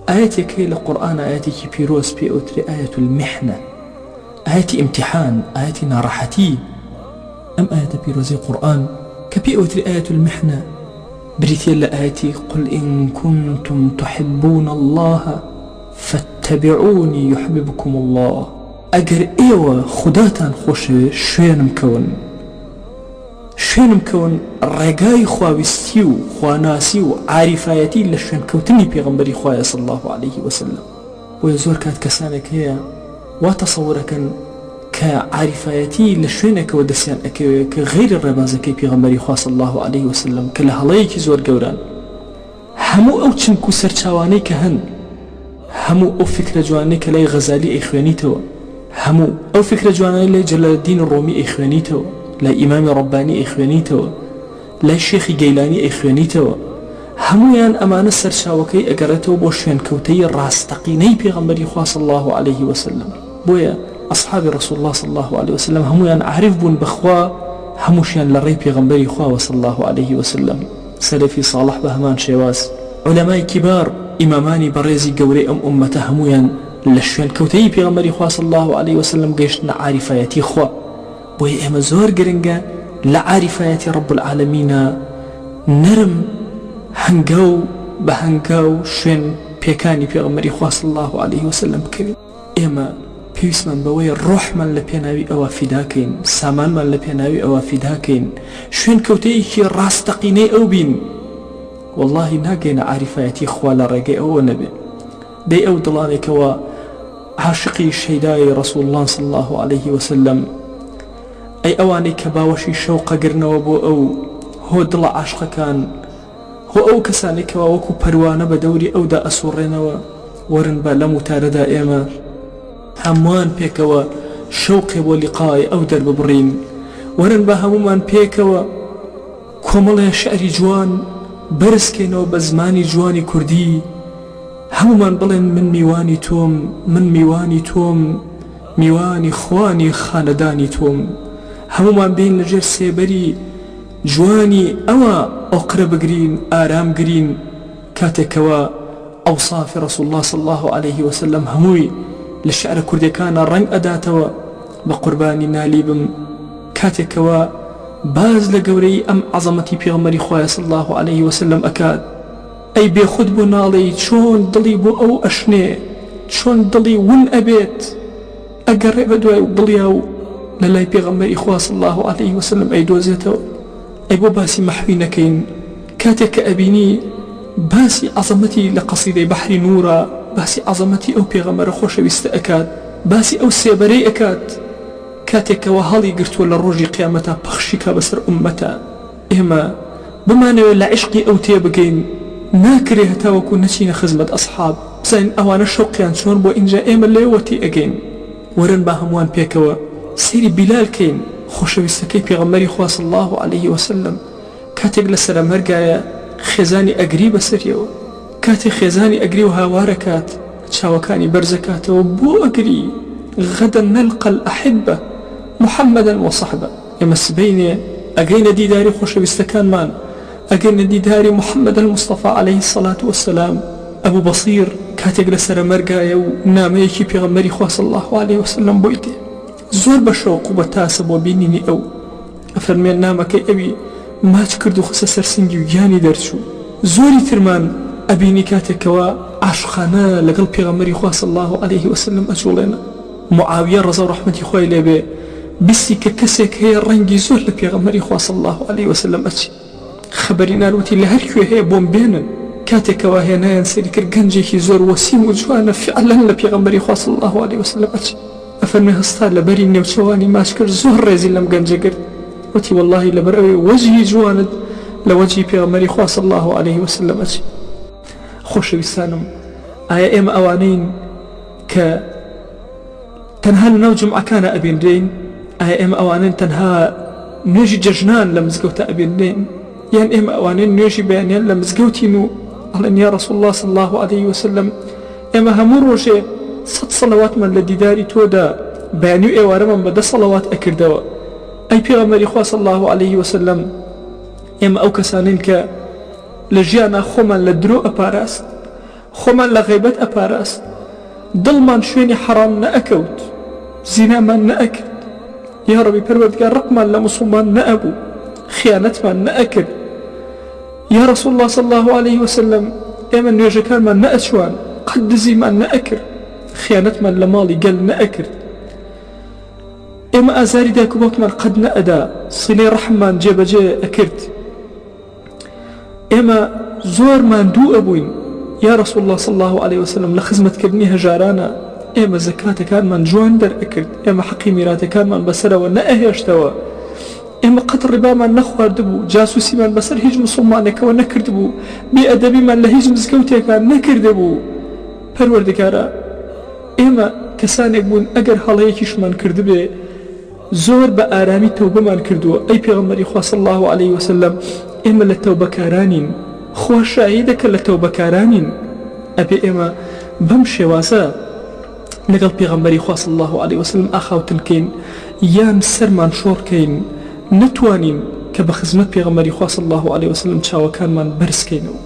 آياتي للقرآن آياتي بيروس بيوتري آية المحنة، آياتي امتحان، آياتي نارحتي. أم آية بيروزي القرآن كبيوتري آية المحنة بريتيل آياتي قل إن كنتم تحبون الله فاتبعوني يحببكم الله. أجر إيوة خداتان خوش شوينم كون رقاي خواوستيو خواناسيو عارفايتي لشوين كوتني بيغمبري خوايا صلى الله عليه وسلم. ويزور كانت كسانك هي وتصورك كعارفايتي لشوينك ودسيان كغير الربازك بيغمبري خوايا صلى الله عليه وسلم كالهلايك زور قوران همو أو تشنكو سرچاواني كهن همو أو فكرة جواني كلاي غزالي إخوانيتو همو أو فكرة جواني لي جلال الدين الرومي إخوانيتو لا إمام رباني إخوانيتو لا شيخ جيلاني إخوانيتو همويان أمان السرشاوكي أقرأتو بوشين كوتي راستقيني بيغمبري خواه صلى الله عليه وسلم. بويا أصحاب رسول الله صلى الله عليه وسلم همويان أعرف بون بخوا هموشيان لري بيغمبري خواه صلى الله عليه وسلم. سلفي صالح بهمان شواز علماء كبار إماماني بريزي قوري أمته همويان لشوين كوتي بيغمبري خواه صلى الله عليه وسلم قيشنا عارفايتي خواه. بوي اما زور قرنقا لعارفايات رب العالمين نرم هنقاو بهنقاو شوين بيكاني بيغمري خواه صلى الله عليه وسلم كريم. اما بيسمان بوي الروح من لبيناوي أوا فداكين سامان من لبيناوي أوا فداكين شوين كوتيكي راستقيني أو بين والله ناقين عارفاياتي خواه لرقي أو نبي دي أو دلانيك وعاشقي الشيداي رسول الله صلى الله عليه وسلم أي أواني كباوشي شوق قرنا وبو أو هو دل عاشق كان هو أو كساني كواوكو بروانا بدوري أو دا أسورنا ورن بالمو تاردا إيما هموان بيكوا شوقي ولقاي أو در ببرين ورن بهمومان بيكوا كومل شعري جوان برسكينو بزماني جواني كردي همومان بلين من ميواني توم ميواني خواني خانداني توم همومان بين لجر سيبري جواني أوا أقرب قرين آرام قرين كاتكوا أوصاف رسول الله صلى الله عليه وسلم هموي للشعر كردي كان رنگ أداتوا بقرباني ناليبم كاتكوا باز لقوري أم عظمتي بيغمري خوايا صلى الله عليه وسلم أكاد أي بيخد بو نالي چون دلي بو أو أشني چون دلي ون أبيت أقرب دوي دلياو للاي بيغمبري خواه صلى الله عليه وسلم أي دوزيتو أي بو باسي محوينكين كاتك أبيني باسي عظمتي لقصيدة بحر نورا باسي عظمتي أو بيغمبر خوش بيستأكاد باسي أو سيبري أكاد كاتك وهالي قرتو للروجي قيامتا بخشيكا بسر أمتا إما بما نوي لعشقي أو تيبقين ناكري هتاوكو نشين خزمة أصحاب زين أوانا شوقيان شون بو إنجا إيما ليوتي أجين ورن باهموان بيكوا سيري بلال كين خوشويستكي بيغمري خواه صلى الله عليه وسلم كاتق لسر مرقايا خزاني أقري بسريو كاتق خزاني أقري وهاواركات شاوكاني برزكات وبو أقري غدا نلقى الأحبة محمدا وصحبه يمس بيني أقرينا دي داري خوشويستكان مان أقرينا دي داري محمد المصطفى عليه الصلاة والسلام أبو بصير كاتق لسر مرقايا وناميكي بيغمري خواه صلى الله عليه وسلم بويتي زور بشوق وبتاسب وبينيني أو أفرمين نامك أبي ما تكردو خسا سرسنجي وياني درشو زوري ترمان أبيني كاتكوا عاشقانا لقل بيغمري خواه صلى الله عليه وسلم أجولينا معاوية رضا ورحمة خواه لبي بسي ككسيك هي الرنجي زور لبيغمري خواه صلى الله عليه وسلم أجي خبرنا الوتي لهركو هي بومبينا كاتكوا هي نايان سيري كرقنجي زور وسيم وجوانا فعلا لبيغمري خواه صلى الله عليه وسلم أجي أفرمي هستا لبري نوشواني ماشكر زهر ريزي لم قنجقر وتي والله لبرأي وجهي جواند لوجهي بيغمري خواه صلى الله عليه وسلم أجي خوش بسانم آية إما أوانين تنها نوجم عكان أبين دين آية إما أوانين تنها نجي ججنان لمزقوت أبين دين يعني إما أوانين نجي بيانين لمزقوتينو قال يا رسول الله صلى الله عليه وسلم إما همور شيء 100 صلوات من الذي داري تودا بيانيو إيوارا من بدا صلوات أكردوا أي بيغمري خواه صلى الله عليه وسلم إما أو كسانين لجيانا خوما لدرو أباراست خۆمان لە غیبەت ئەپاراست دڵمان شوێنی حەرام نەئەکەوت زینامان نەئەکرد یا ڕەبی پەروەردگار ڕقمان لە موسڵمان نەئەبوو خیانەتمان نەئەکرد یا رسول الله صلى الله عليه وسلم ئێمە نوێژەکانمان نەئەچوان قەت دزیمان نەئەکرد خیانەتمان لە ماڵی گەل نەئەکرد ئێمە ئازاری دایک و باوکمان قەت نەئەدا سیلەی ڕەحممان جێبەجێ ئەکرد ئێمە زۆر ماندوو ئەبووین یا رسول الله صلى الله عليه وسلم لە خزمەتکردنی هەژارانە ئێمە زەکاتەکانمان جوان دەرئەکرد ئێمە حەقی میراتەکانمان بەسەرەوە نەئەهێشتەوە ئێمە قەت ڕیبامان نەخواردبوو جاسوسیمان بەسەر هیچ مسڵمانێکەوە نەکردبوو بێئەدەبیمان لە هیچ مزگەوتێکان نەکردبوو پەروەردگارە ئێمە کەسانێک بوون ئەگەر هەڵەیەکیشمان کردبێ زۆر بە ئارامی تەوبەمان کردووە ئەی پێغەمبەری خوا صلی الله عليه وسلم ئێمە لە تەوبەکارانین خوا شاهیدەکە لە تەوبەکارانین ئەبێ ئێمە بەم شێوازە لەگەڵ پێغەمبەری خوا صلی الله عليه وسلم ئاخاوتنکەین یان سەرمان شۆڕکەین نتوانین کە بە خزمەت پێغەمبەری خوا صلی الله عليه وسلم چاوەکانمان بەرزکەینەوە